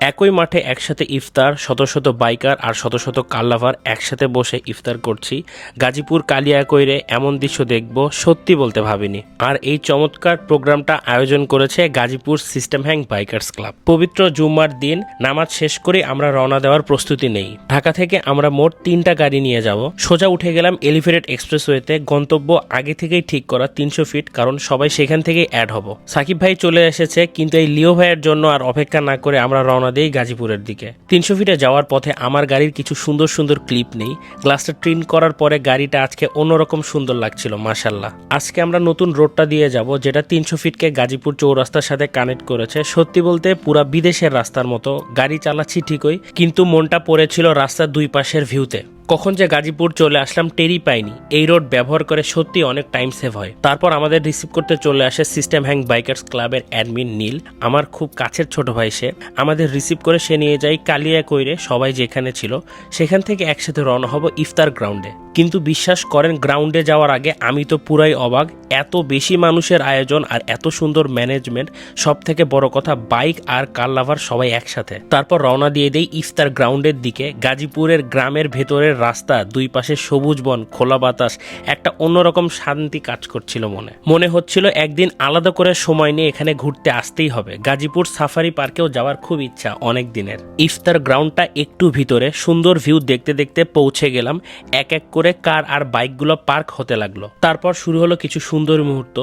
একই মাঠে একসাথে ইফতার, শত শত বাইকার আর শত শত কার লাভার একসাথে বসে ইফতার করছি। গাজীপুর কালিয়াকৈরে এমন দৃশ্য দেখব সত্যি বলতে ভাবিনি। আর এই চমৎকার প্রোগ্রামটা আয়োজন করেছে Gazipur system hang bikers club. পবিত্র জুম্মার দিন নামাজ শেষ করে আমরা রওনা দেওয়ার প্রস্তুতি নেই। ঢাকা থেকে আমরা মোট 3টা গাড়ি নিয়ে যাব। সোজা উঠে গেলাম এলিভেটেড এক্সপ্রেসওয়েতে। গন্তব্য আগে থেকেই ঠিক করা 300 ফিট, কারণ সবাই সেখান থেকেই অ্যাড হব। সাকিব ভাই চলে এসেছে, কিন্তু এই লিও ভাইয়ের জন্য আর অপেক্ষা না করে আমরা রওনা দেই গাজীপুরের দিকে। 300 ফিটে যাওয়ার পথে আমার গাড়ির কিছু সুন্দর সুন্দর ক্লিপ নেই। গ্লাসটা ট্রিন করার পরে গাড়িটা আজকে অন্যরকম সুন্দর লাগছিল, মাশাল্লাহ। আজকে আমরা নতুন রোডটা দিয়ে যাব, যেটা 300 ফিটকে গাজীপুর চৌরাস্তার সাথে কানেক্ট করেছে। সত্যি বলতে পুরা বিদেশের রাস্তার মতো। গাড়ি চালাচ্ছি ঠিকই, কিন্তু মনটা পড়েছিল রাস্তার দুই পাশের ভিউতে। কখন যে গাজীপুর চলে আসলাম টেরই পাইনি। এই রোড ব্যবহার করে সত্যি অনেক টাইম সেভ হয়। তারপর আমাদের রিসিভ করতে চলে আসে সিস্টেম হ্যাং বাইকার্স ক্লাবের অ্যাডমিন নীল। আমার খুব কাছের ছোট ভাই সে। আমাদের রিসিভ করে সে নিয়ে যায় কালিয়াকৈরে। সবাই যেখানে ছিল সেখান থেকে একসাথে রওনা হব ইফতার গ্রাউন্ডে। কিন্তু বিশ্বাস করেন, গ্রাউন্ডে যাওয়ার আগে আমি তো পুরাই অবাক। এত বেশি মানুষের আয়োজন আর এত সুন্দর ম্যানেজমেন্ট, সব থেকে বড় কথা বাইক আর কার লাভার সবাই একসাথে। তারপর রওনা দিয়ে দেই ইফতার গ্রাউন্ডের দিকে। গাজীপুরের গ্রামের ভেতরের রাস্তা, দুই পাশে সবুজ বন, খোলা বাতাস, একটা অন্যরকম শান্তি কাজ করছিল মনে হচ্ছিল একদিন আলাদা করে সময় নিয়ে এখানে ঘুরতে আসতেই হবে। গাজীপুর সাফারি পার্কেও যাওয়ার খুব ইচ্ছা অনেক দিনের। ইফতার গ্রাউন্ডটা একটু ভিতরে, সুন্দর ভিউ দেখতে দেখতে পৌঁছে গেলাম। এক এক করে কার আর বাইকগুলো পার্ক হতে লাগলো। তারপর শুরু হলো কিছু সুন্দর মুহূর্ত।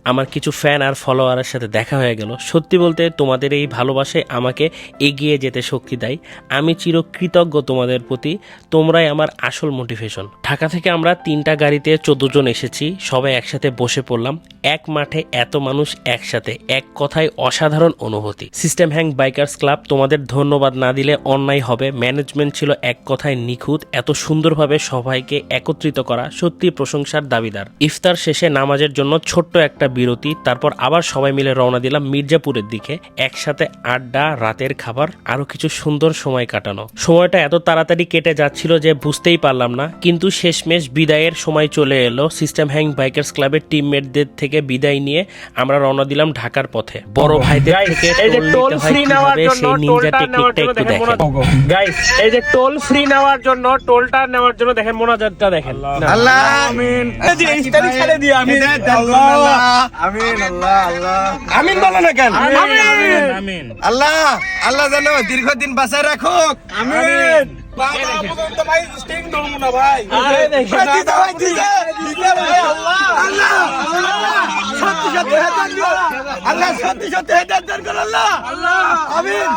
আমার কিছু ফ্যান আর ফলোয়ারের সাথে দেখা হয়ে গেল। সত্যি বলতে তোমাদের এই ভালোবাসায় আমাকে এগিয়ে যেতে শক্তি দেয়। আমি চিরকৃতজ্ঞ তোমাদের প্রতি। তোমরাই আমার আসল মোটিভেশন। ঢাকা থেকে আমরা 3টা গাড়িতে 14 জন এসেছি। সবাই একসাথে বসে পড়লাম। এক মাঠে এত মানুষ একসাথে, এক কথায় অসাধারণ অনুভূতি। সিস্টেম হ্যাং বাইকার্স ক্লাব, তোমাদের ধন্যবাদ না দিলে অন্যায় হবে। ম্যানেজমেন্ট ছিল এক কথায় নিখুঁত। এত সুন্দরভাবে সবাইকে একত্রিত করা সত্যি প্রশংসার দাবিদার। ইফতার শেষে নামাজের জন্য ছোট্ট একটা বিরতি। তারপর আবার সবাই মিলে রওনা দিলাম মির্জাপুরের দিকে। একসাথে আড্ডা, রাতের খাবার, আরো কিছু সুন্দর সময় কাটানো। সময়টা এত তাড়াতাড়ি কেটে যাচ্ছিল যে বুঝতেই পারলাম না। কিন্তু শেষমেশ বিদায়ের সময় চলে এলো। সিস্টেম হ্যাং বাইকার্স ক্লাবের টিমমেটদের থেকে বিদায় নিয়ে আমরা রওনা দিলাম ঢাকার পথে। বড় ভাইদের থেকে টোল ফ্রি নেওয়ার জন্য গাইস, এই যে টোল ফ্রি নেওয়ার জন্য, টোলটা নেওয়ার জন্য দেখেন মোনাজাতটা দেখেন। আল্লাহ আমিন। এই যে ইস্তারি ছেড়ে দিয়ে আমিন। আল্লাহ আমিন। আল্লাহ আল্লাহ আমিন বলো না কেন? আমিন আমিন। আল্লাহ আল্লাহ যেন দীর্ঘদিন বাঁচায় রাখুক। আমিন। বাবা পর্যন্ত ভাই স্টিং ধরমু না ভাই। আরে দেখেন ভাই দিলে ভাই। আল্লাহ আল্লাহ সত্যি সত্যি হেদায়েত দিও। আল্লাহ সত্যি সত্যি হেদায়েত দান করো। আল্লাহ আল্লাহ আমিন।